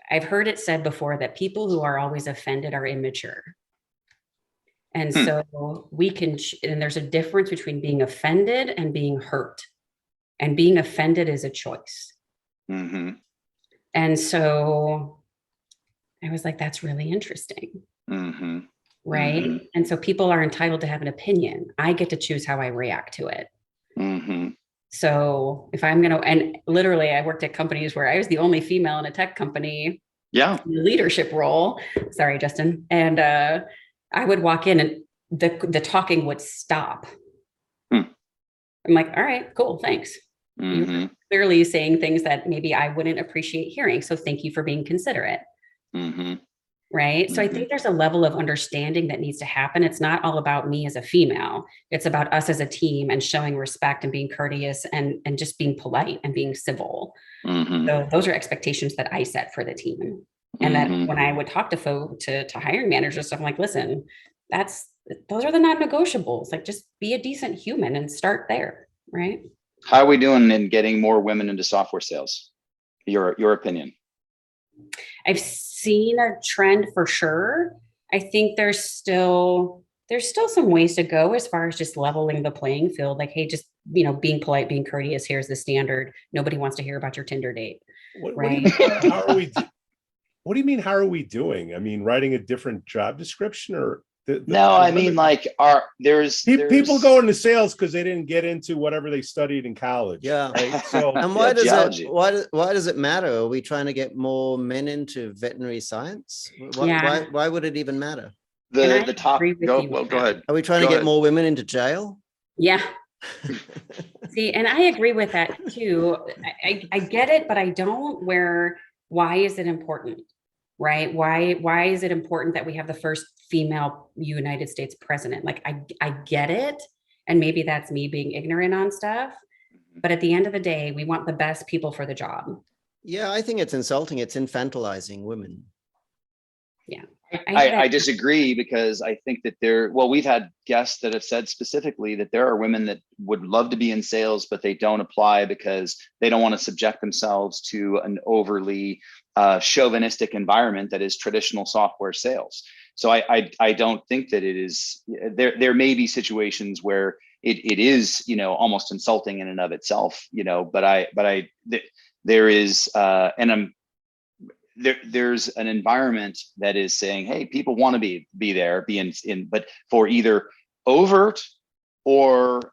[SPEAKER 1] I've heard it said before that people who are always offended are immature. And so we can, and there's a difference between being offended and being hurt. And being offended is a choice.
[SPEAKER 4] Mm-hmm.
[SPEAKER 1] And so I was like, that's really interesting.
[SPEAKER 4] Mm-hmm.
[SPEAKER 1] Right.
[SPEAKER 4] Mm-hmm.
[SPEAKER 1] And so people are entitled to have an opinion. I get to choose how I react to it.
[SPEAKER 4] Mm-hmm.
[SPEAKER 1] So if I'm going to, and literally I worked at companies where I was the only female in a tech company.
[SPEAKER 4] Yeah.
[SPEAKER 1] Leadership role. Sorry, Justin. And I would walk in and the talking would stop. I'm like, all right, cool. Thanks.
[SPEAKER 4] Mm-hmm.
[SPEAKER 1] You're clearly saying things that maybe I wouldn't appreciate hearing. So thank you for being considerate.
[SPEAKER 4] Mm-hmm.
[SPEAKER 1] Right. So I think there's a level of understanding that needs to happen. It's not all about me as a female. It's about us as a team and showing respect and being courteous and just being polite and being civil.
[SPEAKER 4] Mm-hmm.
[SPEAKER 1] So those are expectations that I set for the team. And that when I would talk to folks, to hiring managers, I'm like, listen, those are the non-negotiables. Like, just be a decent human and start there. Right.
[SPEAKER 4] How are we doing in getting more women into software sales? Your opinion?
[SPEAKER 1] I've seen a trend for sure. I think there's still some ways to go as far as just leveling the playing field. Like, hey, just, being polite, being courteous. Here's the standard. Nobody wants to hear about your Tinder date. Right.
[SPEAKER 2] What do you mean? How are we doing? I mean, writing a different job description, or
[SPEAKER 4] No, I mean, like, there's
[SPEAKER 2] people go into sales because they didn't get into whatever they studied in college.
[SPEAKER 5] Yeah.
[SPEAKER 2] Right? So
[SPEAKER 5] And why
[SPEAKER 4] Yeah,
[SPEAKER 5] does
[SPEAKER 4] geology.
[SPEAKER 5] why does it matter? Are we trying to get more men into veterinary science?
[SPEAKER 1] Yeah.
[SPEAKER 5] Why would it even matter?
[SPEAKER 1] And I
[SPEAKER 4] The top,
[SPEAKER 1] agree with
[SPEAKER 4] go,
[SPEAKER 1] you
[SPEAKER 4] well,
[SPEAKER 1] with
[SPEAKER 4] go
[SPEAKER 1] that.
[SPEAKER 4] ahead.
[SPEAKER 5] Are we trying
[SPEAKER 4] Go
[SPEAKER 5] to get
[SPEAKER 4] ahead.
[SPEAKER 5] more women into jail?
[SPEAKER 1] Yeah. See, and I agree with that too. I get it, but I don't why is it important? Right? Why is it important that we have the first female United States president? Like I get it. And maybe that's me being ignorant on stuff. But at the end of the day, we want the best people for the job.
[SPEAKER 5] Yeah, I think it's insulting. It's infantilizing women.
[SPEAKER 1] Yeah.
[SPEAKER 4] I disagree, because I think that we've had guests that have said specifically that there are women that would love to be in sales, but they don't apply because they don't want to subject themselves to an overly chauvinistic environment that is traditional software sales. So I don't think that it is, there may be situations where it is, almost insulting in and of itself, but there is, there's an environment that is saying, hey, people want to be there, but for either overt or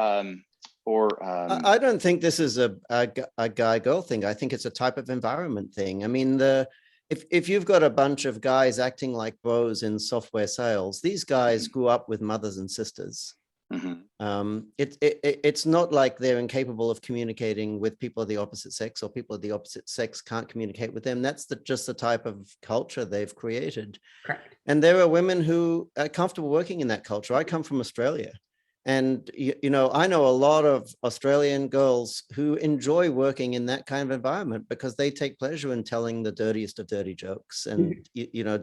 [SPEAKER 5] I don't think this is a guy girl thing. I think it's a type of environment thing. I mean, if you've got a bunch of guys acting like bros in software sales, these guys grew up with mothers and sisters. It's not like they're incapable of communicating with people of the opposite sex, or people of the opposite sex can't communicate with them. That's just the type of culture they've created.
[SPEAKER 1] Correct.
[SPEAKER 5] And there are women who are comfortable working in that culture. I come from Australia, and I know a lot of Australian girls who enjoy working in that kind of environment because they take pleasure in telling the dirtiest of dirty jokes and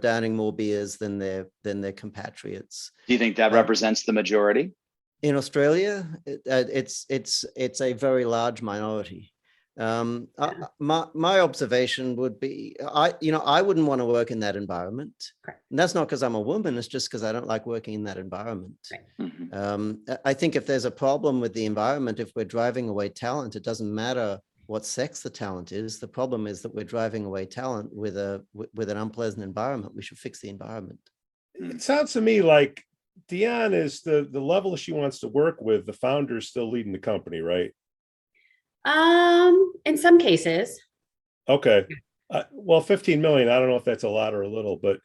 [SPEAKER 5] downing more beers than their compatriots.
[SPEAKER 4] Do you think that represents the majority?
[SPEAKER 5] In Australia, it's a very large minority. My observation would be, I wouldn't want to work in that environment.
[SPEAKER 1] Correct.
[SPEAKER 5] And that's not because I'm a woman. It's just because I don't like working in that environment.
[SPEAKER 1] Right.
[SPEAKER 5] I think if there's a problem with the environment, if we're driving away talent, it doesn't matter what sex the talent is. The problem is that we're driving away talent with an unpleasant environment. We should fix the environment.
[SPEAKER 2] It sounds to me like Dionne is the level she wants to work with. The founder's still leading the company, right?
[SPEAKER 1] In some cases.
[SPEAKER 2] Okay. Well, 15 million, I don't know if that's a lot or a little, but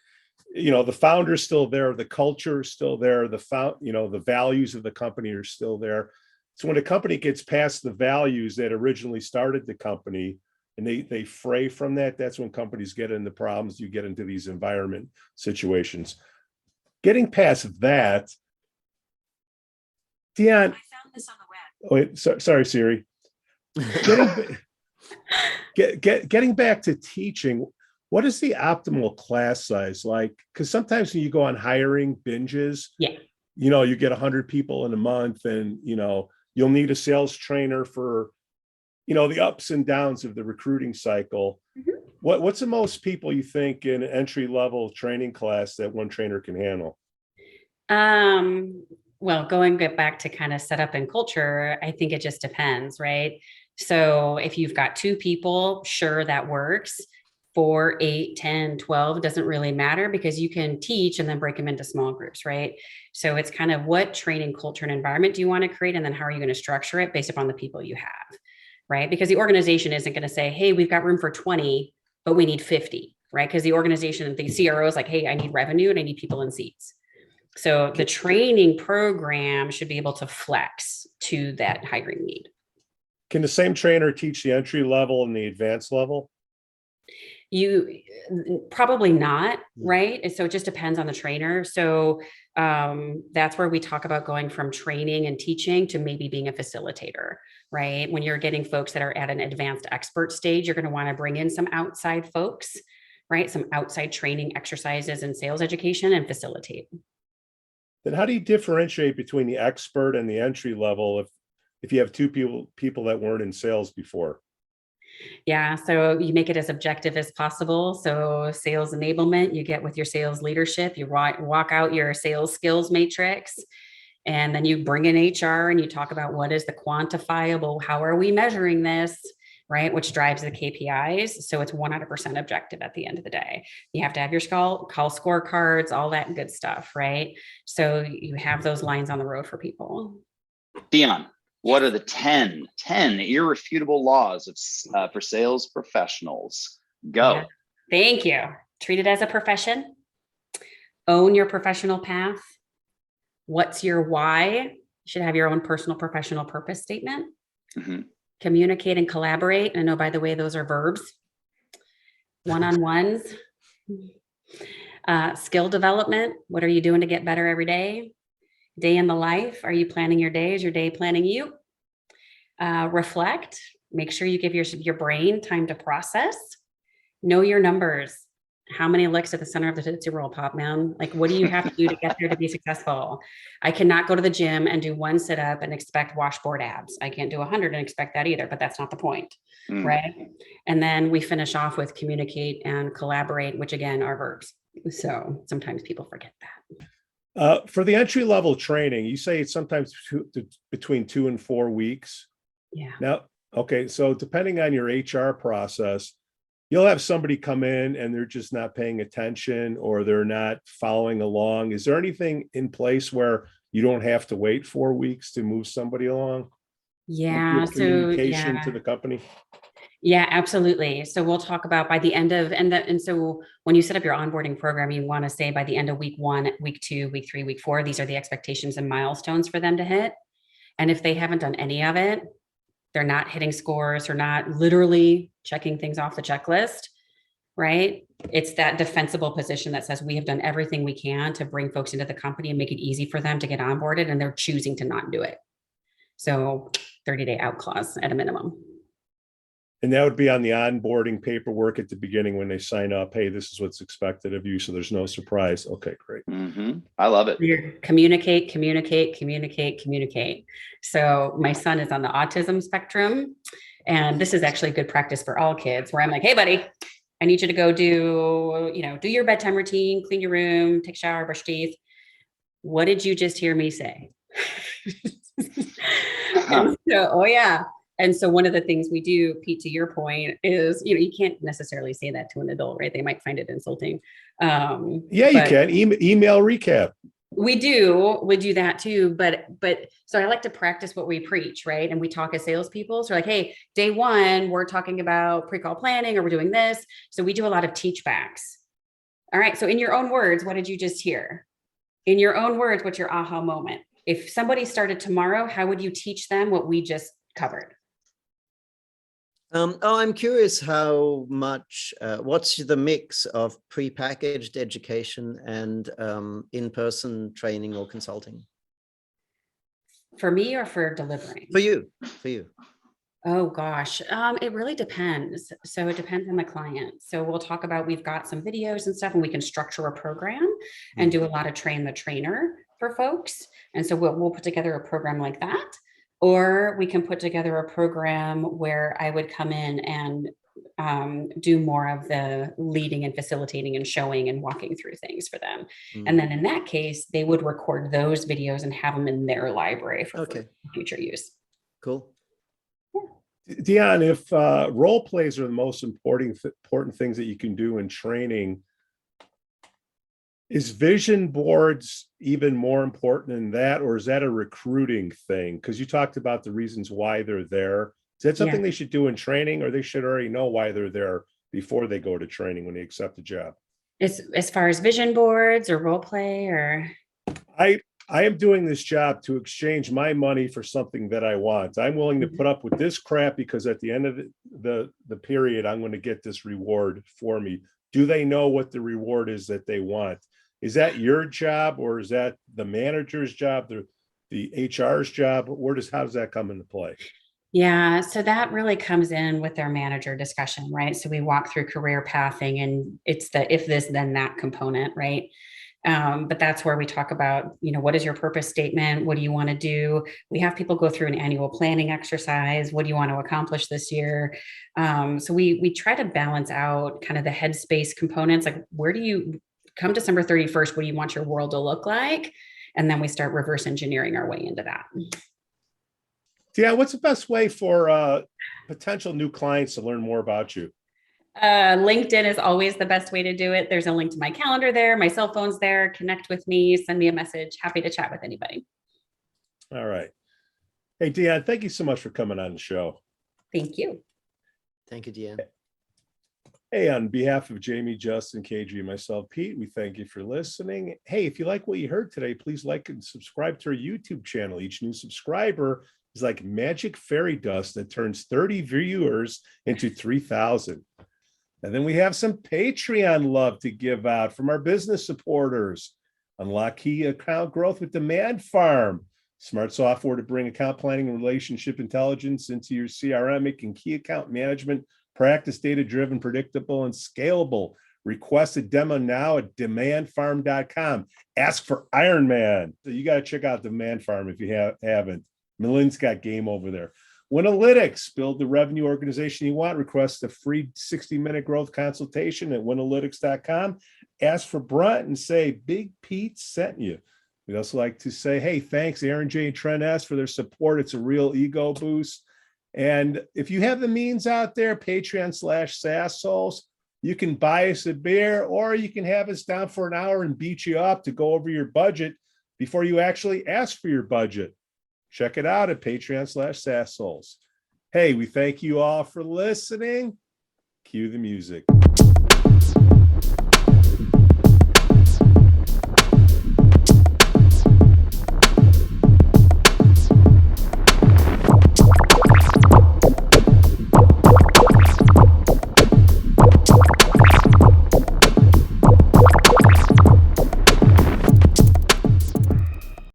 [SPEAKER 2] the founder's still there, the culture is still there, the values of the company are still there. So when a company gets past the values that originally started the company and they fray from that, that's when companies get into problems. You get into these environment situations. Getting past that, Dionne. I found this on the web. Oh, wait, sorry, Siri. Getting back to teaching, what is the optimal class size like? Because sometimes when you go on hiring binges, you get 100 people in a month, and you'll need a sales trainer for the ups and downs of the recruiting cycle. What's the most people you think in an entry-level training class that one trainer can handle?
[SPEAKER 1] Well, going back to kind of setup and culture, I think it just depends, right? So if you've got 2 people, sure, that works. 4, 8, 10, 12, doesn't really matter, because you can teach and then break them into small groups, right? So it's kind of what training culture and environment do you want to create? And then how are you going to structure it based upon the people you have, right? Because the organization isn't going to say, hey, we've got room for 20, but we need 50, right? Because the organization, the CRO is like, hey, I need revenue and I need people in seats. So the training program should be able to flex to that hiring need.
[SPEAKER 2] Can the same trainer teach the entry level and the advanced level?
[SPEAKER 1] You probably not, right? And so it just depends on the trainer. So that's where we talk about going from training and teaching to maybe being a facilitator, right? When you're getting folks that are at an advanced expert stage, you're going to want to bring in some outside folks, right? Some outside training exercises and sales education and facilitate.
[SPEAKER 2] Then how do you differentiate between the expert and the entry level if you have 2 people that weren't in sales before?
[SPEAKER 1] Yeah, so you make it as objective as possible. So sales enablement, you get with your sales leadership, you walk out your sales skills matrix, and then you bring in HR and you talk about what is the quantifiable, how are we measuring this, right? Which drives the KPIs. So it's 100% objective at the end of the day. You have to have your call scorecards, all that good stuff, right? So you have those lines on the road for people.
[SPEAKER 4] Dionne, what are the 10 irrefutable laws of for sales professionals? Go.
[SPEAKER 1] Yeah. Thank you. Treat it as a profession. Own your professional path. What's your why? You should have your own personal professional purpose statement.
[SPEAKER 4] Mm-hmm.
[SPEAKER 1] Communicate and collaborate. And oh, by the way, those are verbs. One-on-ones. Skill development. What are you doing to get better every day? Day in the life. Are you planning your day? Is your day planning you? Reflect. Make sure you give your brain time to process. Know your numbers. How many licks at the center of the Tootsie Roll Pop, man? Like, what do you have to do to get there to be successful? I cannot go to the gym and do one sit up and expect washboard abs. I can't do 100 and expect that either, but that's not the point, right? And then we finish off with communicate and collaborate, which again are verbs. So sometimes people forget that.
[SPEAKER 2] For the entry level training, you say it's sometimes between 2 and 4 weeks.
[SPEAKER 1] Yeah.
[SPEAKER 2] Now, okay, so depending on your HR process, you'll have somebody come in and they're just not paying attention or they're not following along. Is there anything in place where you don't have to wait 4 weeks to move somebody along?
[SPEAKER 1] Yeah.
[SPEAKER 2] Communication to the company.
[SPEAKER 1] Yeah, absolutely. So we'll talk about by the end of, and so when you set up your onboarding program, you want to say by the end of week 1, week 2, week 3, week 4, these are the expectations and milestones for them to hit. And if they haven't done any of it, they're not hitting scores or not literally checking things off the checklist, right? It's that defensible position that says we have done everything we can to bring folks into the company and make it easy for them to get onboarded, and they're choosing to not do it. So 30-day out clause at a minimum.
[SPEAKER 2] And that would be on the onboarding paperwork at the beginning when they sign up. Hey, this is what's expected of you. So there's no surprise. Okay, great.
[SPEAKER 4] Mm-hmm. I love it.
[SPEAKER 1] Communicate. So my son is on the autism spectrum. And this is actually good practice for all kids where I'm like, hey, buddy, I need you to go do your bedtime routine, clean your room, take a shower, brush teeth. What did you just hear me say? Oh yeah. And so one of the things we do, Pete, to your point, is, you can't necessarily say that to an adult, right? They might find it insulting.
[SPEAKER 2] Yeah, you can. Email recap.
[SPEAKER 1] We do that too. But so I like to practice what we preach, right? And we talk as salespeople. So like, hey, day 1, we're talking about pre-call planning or we're doing this. So we do a lot of teach backs. All right. So in your own words, what did you just hear? In your own words, what's your aha moment? If somebody started tomorrow, how would you teach them what we just covered?
[SPEAKER 5] I'm curious how much, what's the mix of prepackaged education and in-person training or consulting?
[SPEAKER 1] For me or for delivering?
[SPEAKER 5] For you.
[SPEAKER 1] Oh gosh, it really depends. So it depends on the client. So we'll talk about, we've got some videos and stuff and we can structure a program and do a lot of train the trainer for folks. And so we'll put together a program like that. Or we can put together a program where I would come in and do more of the leading and facilitating and showing and walking through things for them. And then in that case, they would record those videos and have them in their library for future use.
[SPEAKER 5] Cool.
[SPEAKER 2] Dionne, if role plays are the most important things that you can do in training, is vision boards even more important than that, or is that a recruiting thing? Because you talked about the reasons why they're there. Is that something they should do in training, or they should already know why they're there before they go to training when they accept a job?
[SPEAKER 1] As far as vision boards or role play, or
[SPEAKER 2] I am doing this job to exchange my money for something that I want. I'm willing to put up with this crap because at the end of the period, I'm going to get this reward for me. Do they know what the reward is that they want? Is that your job, or is that the manager's job, the HR's job? How does that come into play?
[SPEAKER 1] Yeah, so that really comes in with their manager discussion, right? So we walk through career pathing, and it's the if this then that component, right? But that's where we talk about, what is your purpose statement? What do you want to do? We have people go through an annual planning exercise. What do you want to accomplish this year? So we try to balance out kind of the headspace components. Like, where do you come December 31st? What do you want your world to look like? And then we start reverse engineering our way into that.
[SPEAKER 2] Dionne, what's the best way for potential new clients to learn more about you?
[SPEAKER 1] LinkedIn is always the best way to do it. There's a link to my calendar there. My cell phone's there. Connect with me, send me a message. Happy to chat with anybody.
[SPEAKER 2] All right. Hey, Dionne, thank you so much for coming on the show.
[SPEAKER 1] Thank you.
[SPEAKER 5] Thank you, Dionne.
[SPEAKER 2] Hey, on behalf of Jamie, Justin, KG, and myself, Pete, we thank you for listening. Hey, if you like what you heard today, please like and subscribe to our YouTube channel. Each new subscriber is like magic fairy dust that turns 30 viewers into 3,000. And then we have some Patreon love to give out from our business supporters. Unlock key account growth with DemandFarm, smart software to bring account planning and relationship intelligence into your CRM, making key account management practice data-driven, predictable, and scalable. Request a demo now at demandfarm.com. Ask for IronMan. So you got to check out DemandFarm if you haven't. Melin's got game over there. Winalytics, build the revenue organization you want. Request a free 60-minute growth consultation at winalytics.com. Ask for Brunt and say, Big Pete sent you. We'd also like to say, hey, thanks, Aaron J. and Trent S. for their support. It's a real ego boost. And if you have the means out there, Patreon/SaaSouls, you can buy us a beer, or you can have us down for an hour and beat you up to go over your budget before you actually ask for your budget. Check it out at Patreon/SaaSouls. Hey, we thank you all for listening. Cue the music.